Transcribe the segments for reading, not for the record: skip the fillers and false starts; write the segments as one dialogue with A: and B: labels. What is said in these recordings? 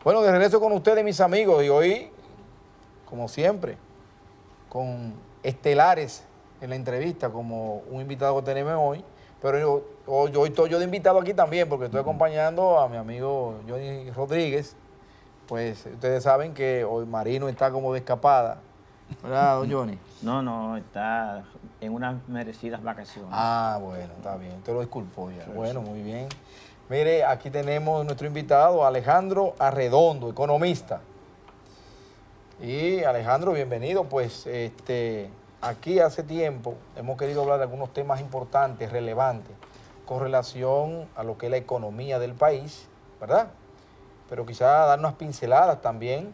A: Bueno, de regreso con ustedes, mis amigos, y hoy, como siempre, con estelares en la entrevista, como un invitado que tenemos hoy, pero hoy estoy yo de invitado aquí también, porque estoy acompañando a mi amigo Johnny Rodríguez. Pues ustedes saben que hoy Marino está como de escapada, ¿verdad, don Johnny?
B: No, está en unas merecidas vacaciones.
A: Ah, bueno, está bien, te lo disculpo ya. Bueno, muy bien. Mire, aquí tenemos nuestro invitado, Alejandro Arredondo, economista. Y Alejandro, bienvenido. Pues aquí hace tiempo hemos querido hablar de algunos temas importantes, relevantes, con relación a lo que es la economía del país, ¿verdad? Pero quizá dar unas pinceladas también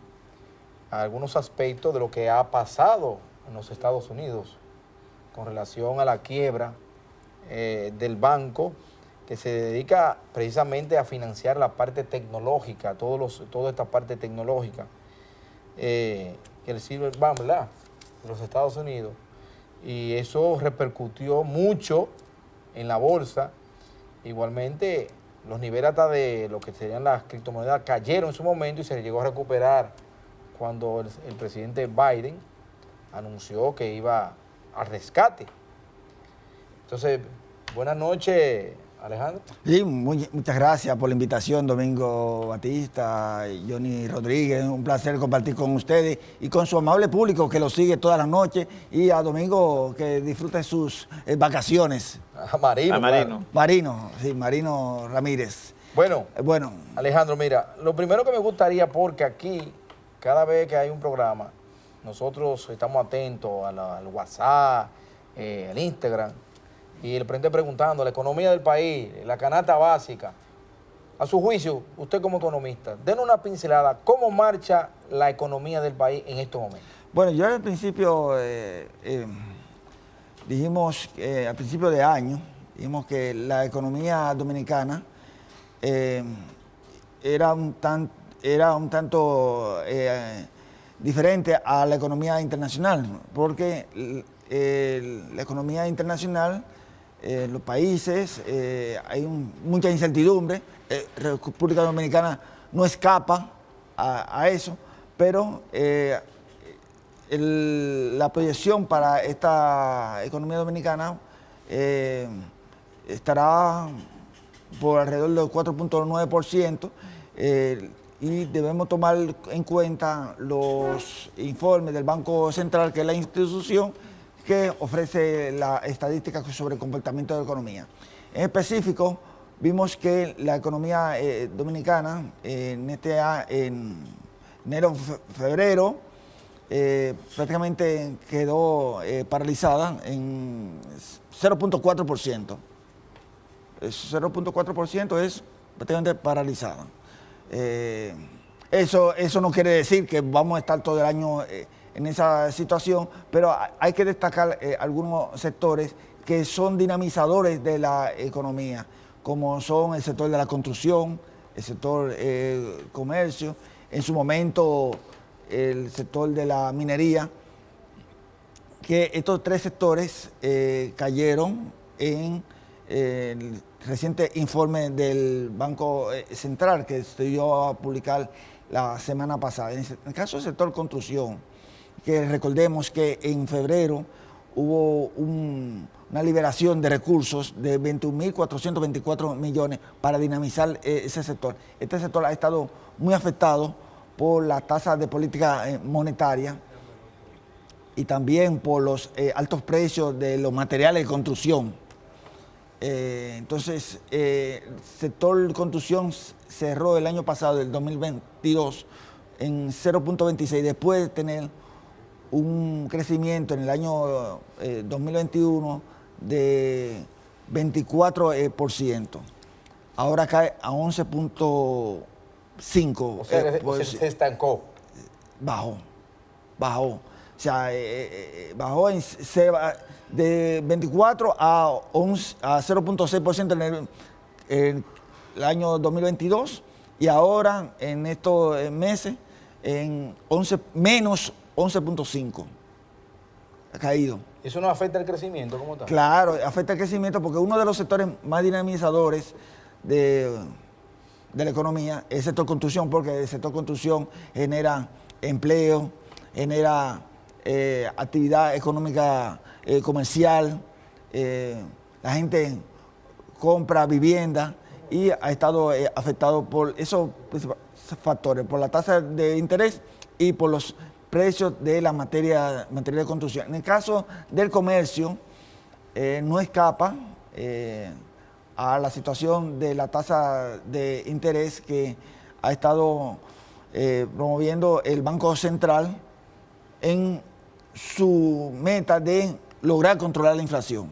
A: a algunos aspectos de lo que ha pasado en los Estados Unidos con relación a la quiebra del banco que se dedica precisamente a financiar la parte tecnológica, toda esta parte tecnológica, el Silver Bank, ¿verdad?, de los Estados Unidos. Y eso repercutió mucho en la bolsa. Igualmente, los niveles hasta de lo que serían las criptomonedas cayeron en su momento y se llegó a recuperar cuando el presidente Biden anunció que iba al rescate. Entonces, buenas noches, Alejandro.
C: Sí, muchas gracias por la invitación, Domingo Batista, Johnny Rodríguez. Un placer compartir con ustedes y con su amable público que lo sigue todas las noches, y a Domingo que disfrute sus vacaciones.
A: A Marino.
B: Marino.
C: Marino, sí, Marino Ramírez.
A: Bueno,
C: Bueno,
A: Alejandro, mira, lo primero que me gustaría, porque aquí, cada vez que hay un programa, nosotros estamos atentos al WhatsApp, al Instagram, y el presidente preguntando la economía del país, la canasta básica. A su juicio, usted como economista, denos una pincelada, ¿cómo marcha la economía del país en estos momentos?
C: bueno, yo al principio dijimos, al principio de año, dijimos que la economía dominicana era un tanto diferente a la economía internacional, porque la economía internacional, los países, hay mucha incertidumbre. República Dominicana no escapa a eso, pero la proyección para esta economía dominicana estará por alrededor del 4.9%, y debemos tomar en cuenta los informes del Banco Central, que es la institución que ofrece la estadística sobre el comportamiento de la economía. En específico, vimos que la economía dominicana en enero-febrero prácticamente quedó paralizada en 0.4%. 0.4% es prácticamente paralizada. Eso no quiere decir que vamos a estar todo el año en esa situación, pero hay que destacar algunos sectores que son dinamizadores de la economía, como son el sector de la construcción, el sector comercio, en su momento el sector de la minería, que estos tres sectores cayeron en el reciente informe del Banco Central que se dio a publicar la semana pasada. En el caso del sector construcción, que recordemos que en febrero hubo una liberación de recursos de 21.424 millones para dinamizar ese sector. Este sector ha estado muy afectado por la tasa de política monetaria y también por los altos precios de los materiales de construcción. Entonces, el sector construcción cerró el año pasado, el 2022, en 0.26, después de tener un crecimiento en el año 2021 de 24%. Ahora cae a 11.5%.
A: O sea, se estancó.
C: Bajó. O sea, bajó de 24 a 0.6% en el año 2022, y ahora en estos meses en menos 11.5%. Ha caído.
A: ¿Eso no afecta el crecimiento como tal?
C: Claro, afecta el crecimiento porque uno de los sectores más dinamizadores de de la economía es el sector construcción, porque el sector construcción genera empleo, genera actividad económica comercial, la gente compra vivienda y ha estado afectado por esos factores, por la tasa de interés y por los precios de la materia de construcción. En el caso del comercio, no escapa a la situación de la tasa de interés que ha estado promoviendo el Banco Central en su meta de lograr controlar la inflación,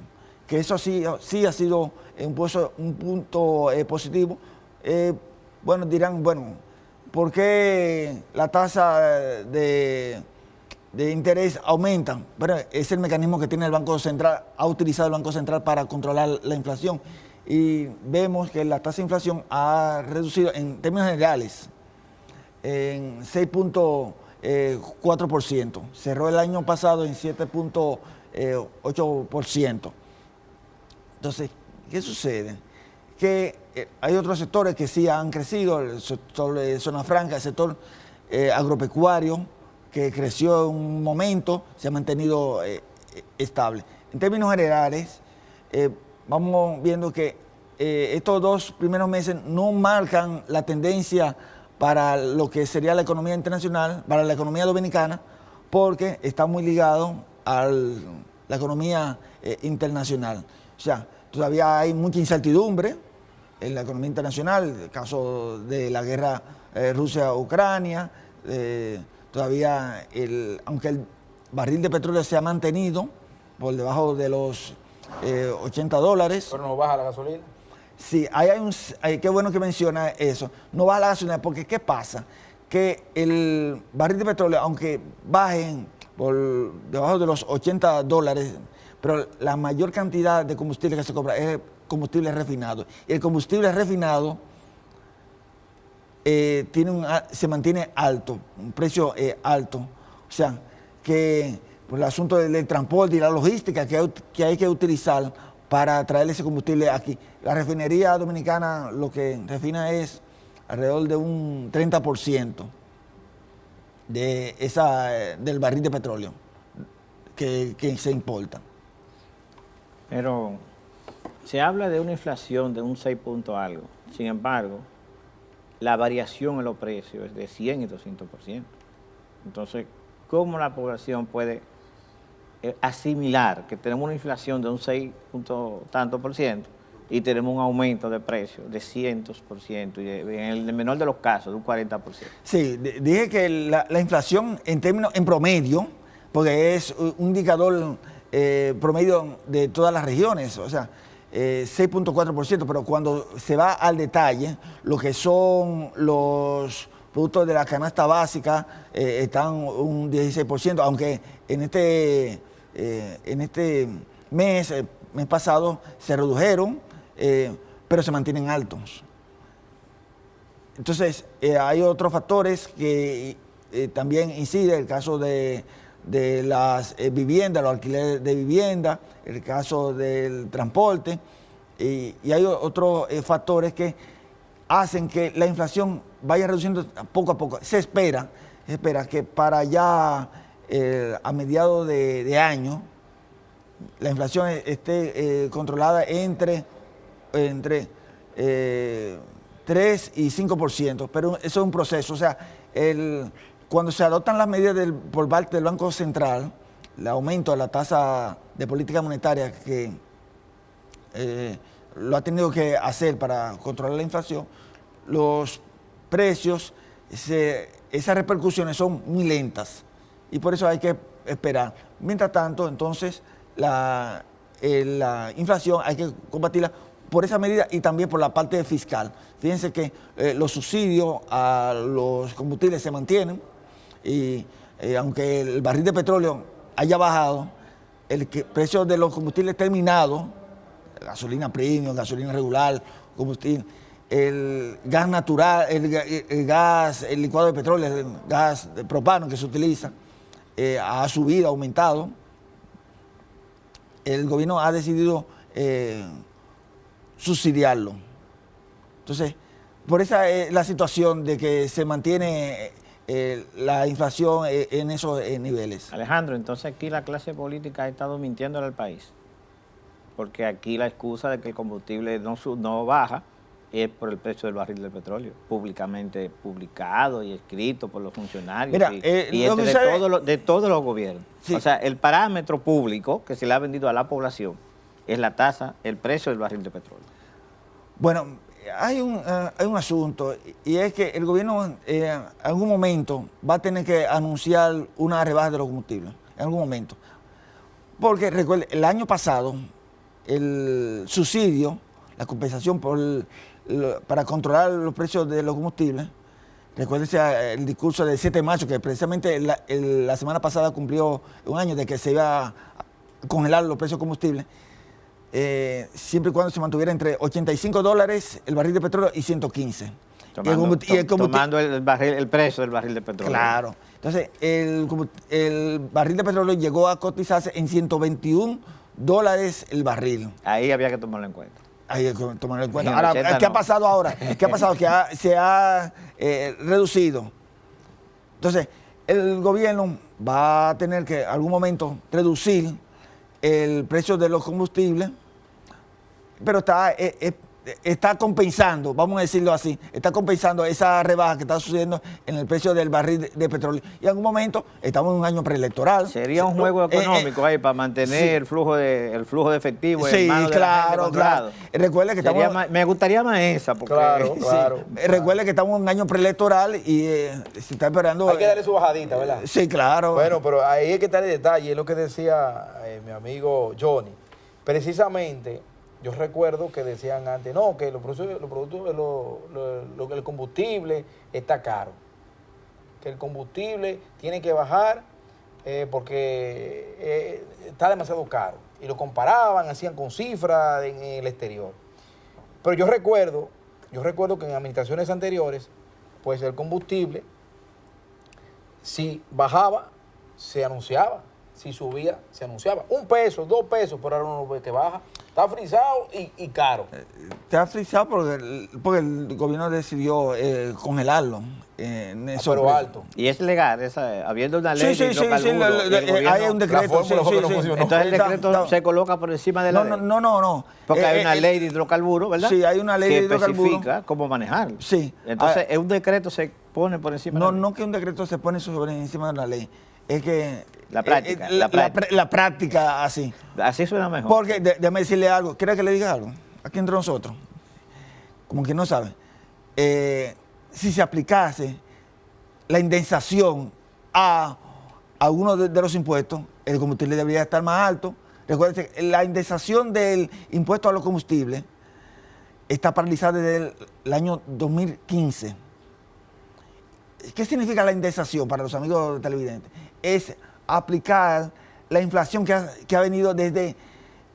C: que eso sí ha sido un punto positivo. Bueno, dirán, bueno, ¿por qué la tasa de interés aumenta? Bueno, es el mecanismo que tiene el Banco Central, ha utilizado el Banco Central para controlar la inflación. Y vemos que la tasa de inflación ha reducido en términos generales en 6.4%. Cerró el año pasado en 7.8%. Entonces, ¿qué sucede? Que hay otros sectores que sí han crecido, el sector de zona franca, el sector agropecuario, que creció en un momento, se ha mantenido estable. En términos generales, vamos viendo que estos 2 primeros meses no marcan la tendencia para lo que sería la economía internacional, para la economía dominicana, porque está muy ligado a la economía internacional. O sea, todavía hay mucha incertidumbre en la economía internacional, el caso de la guerra Rusia-Ucrania, todavía, aunque el barril de petróleo se ha mantenido por debajo de los $80.
A: Pero no baja la gasolina.
C: Sí, qué bueno que menciona eso. No baja la gasolina porque ¿qué pasa? Que el barril de petróleo, aunque bajen por debajo de los $80, pero la mayor cantidad de combustible que se compra es combustible refinado. Y el combustible refinado se mantiene alto, un precio alto. O sea, que por el asunto del transporte y la logística que hay que utilizar para traer ese combustible aquí. La refinería dominicana lo que refina es alrededor de un 30% del barril de petróleo que se importa.
B: Pero se habla de una inflación de un 6 punto algo. Sin embargo, la variación en los precios es de 100 y 200%. Entonces, ¿cómo la población puede asimilar que tenemos una inflación de un 6 punto tanto por ciento y tenemos un aumento de precios de cientos por ciento y en el menor de los casos de un 40%?
C: Sí, dije que la inflación en promedio, porque es un indicador promedio de todas las regiones, o sea, 6.4%, pero cuando se va al detalle, lo que son los productos de la canasta básica están un 16%, aunque en este mes pasado se redujeron, pero se mantienen altos. Entonces, hay otros factores que también inciden, el caso de las viviendas, los alquileres de vivienda, el caso del transporte, y hay otros factores que hacen que la inflación vaya reduciendo poco a poco. Se espera que para ya a mediados de año la inflación esté controlada entre 3 y 5%, pero eso es un proceso. O sea, cuando se adoptan las medidas por parte del Banco Central, el aumento de la tasa de política monetaria que lo ha tenido que hacer para controlar la inflación, los precios, esas repercusiones son muy lentas y por eso hay que esperar. Mientras tanto, entonces, la inflación hay que combatirla por esa medida y también por la parte fiscal. Fíjense que los subsidios a los combustibles se mantienen y aunque el barril de petróleo haya bajado, el precio de los combustibles terminados, gasolina premium, gasolina regular, combustible, el gas natural, el licuado de petróleo, el gas de propano que se utiliza, ha subido, ha aumentado. El gobierno ha decidido subsidiarlo. Entonces, por esa es la situación de que se mantiene la inflación en esos niveles.
B: Alejandro, entonces aquí la clase política ha estado mintiéndole al país, porque aquí la excusa de que el combustible no baja es por el precio del barril del petróleo, públicamente publicado y escrito por los funcionarios.
C: Mira,
B: y de todos los gobiernos.
C: Sí.
B: O sea, el parámetro público que se le ha vendido a la población es la tasa, el precio del barril de petróleo.
C: Bueno, hay un asunto, y es que el gobierno en algún momento va a tener que anunciar una rebaja de los combustibles, en algún momento. Porque recuerde, el año pasado, el subsidio, la compensación para controlar los precios de los combustibles, recuérdense el discurso del 7 de marzo, que precisamente la semana pasada cumplió un año de que se iba a congelar los precios de combustibles, siempre y cuando se mantuviera entre $85 el barril de petróleo y 115.
B: Tomando el precio del barril de petróleo.
C: Claro. Entonces, el barril de petróleo llegó a cotizarse en $121 el barril.
B: Ahí había que tomarlo en cuenta.
C: Hay que tomarlo en cuenta.
B: En
C: Ahora,
B: 80
C: ¿qué ha
B: no.
C: pasado ahora? ¿Qué ha pasado? Que se ha reducido. Entonces, el gobierno va a tener que en algún momento reducir el precio de los combustibles, pero está compensando, vamos a decirlo así, está compensando esa rebaja que está sucediendo en el precio del barril de petróleo. Y en algún momento estamos en un año preelectoral.
B: Sería un juego económico ahí para mantener
C: sí.
B: el flujo de efectivo
C: Sí,
B: en manos de la gente controlado.
C: Recuerde que
B: Me gustaría más esa, porque
A: Claro.
C: recuerde que estamos en un año preelectoral y se está esperando.
A: Hay que darle su bajadita, ¿verdad?
C: Sí, claro.
A: Bueno, pero ahí hay que estar en detalle, es lo que decía mi amigo Johnny. Precisamente, yo recuerdo que decían antes, no, que los productos, el combustible está caro, que el combustible tiene que bajar porque está demasiado caro. Y lo comparaban, hacían con cifras en el exterior. Pero yo recuerdo que en administraciones anteriores, pues el combustible, si bajaba, se anunciaba. Si subía, se anunciaba. $1, $2, pero ahora uno ve que baja. Está frisado y caro.
C: Está frisado porque el gobierno decidió congelarlo.
A: Pero alto.
B: Y es legal, habiendo una ley de hidrocarburos,
C: hay un decreto.
A: no funcionó.
B: Entonces el decreto se coloca por encima de la ley.
C: No.
B: Porque hay una ley de hidrocarburos, ¿verdad?
C: Sí, hay una ley de hidrocarburos
B: que especifica cómo manejarlo.
C: Sí.
B: Entonces, un decreto se pone por encima de la ley.
C: No que un decreto se pone sobre encima de la ley. Es que
B: La práctica.
C: La práctica así.
B: Así suena mejor.
C: Porque, déjame decirle algo. ¿Quiere que le diga algo? Aquí entre nosotros. Como que no sabe. Si se aplicase la indemnización a alguno de los impuestos, el combustible debería estar más alto. Recuerden, la indemnización del impuesto a los combustibles está paralizada desde el año 2015. ¿Qué significa la indexación para los amigos televidentes? Es aplicar la inflación que ha venido desde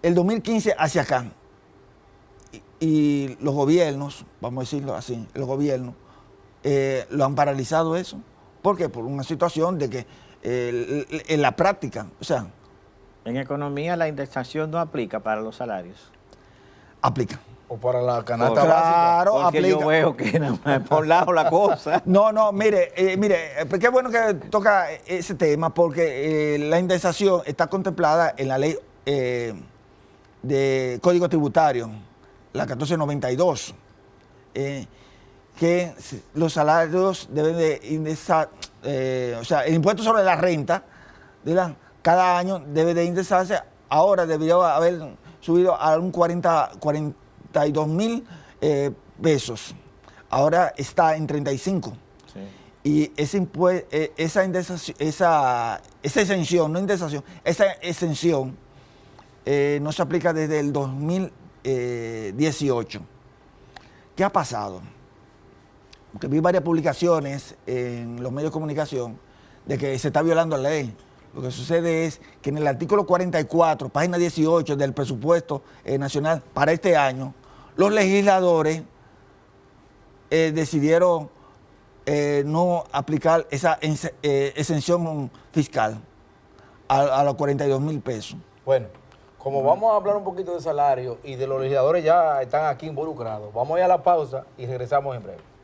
C: el 2015 hacia acá. Y los gobiernos, vamos a decirlo así, los gobiernos lo han paralizado eso. ¿Por qué? Por una situación de que en la práctica, o sea...
B: En economía la indexación no aplica para los salarios.
C: Aplica.
A: O para la canasta
C: Claro,
A: básica.
B: Porque
C: aplica.
B: yo veo que nada más por lado la cosa.
C: No, mire, qué bueno que toca ese tema, porque la indexación está contemplada en la ley de Código Tributario, la 1492, que los salarios deben de indexar, o sea, el impuesto sobre la renta, cada año debe de indexarse, ahora debería haber subido a un 42,000 pesos. Ahora está en 35.
B: Sí.
C: Y esa exención, no indexación, esa exención no se aplica desde el 2018. ¿Qué ha pasado? Porque vi varias publicaciones en los medios de comunicación de que se está violando la ley. Lo que sucede es que en el artículo 44, página 18 del presupuesto nacional para este año, los legisladores decidieron no aplicar esa exención fiscal a los 42,000 pesos.
A: Bueno, Como vamos a hablar un poquito de salario y de los legisladores ya están aquí involucrados, vamos a ir a la pausa y regresamos en breve.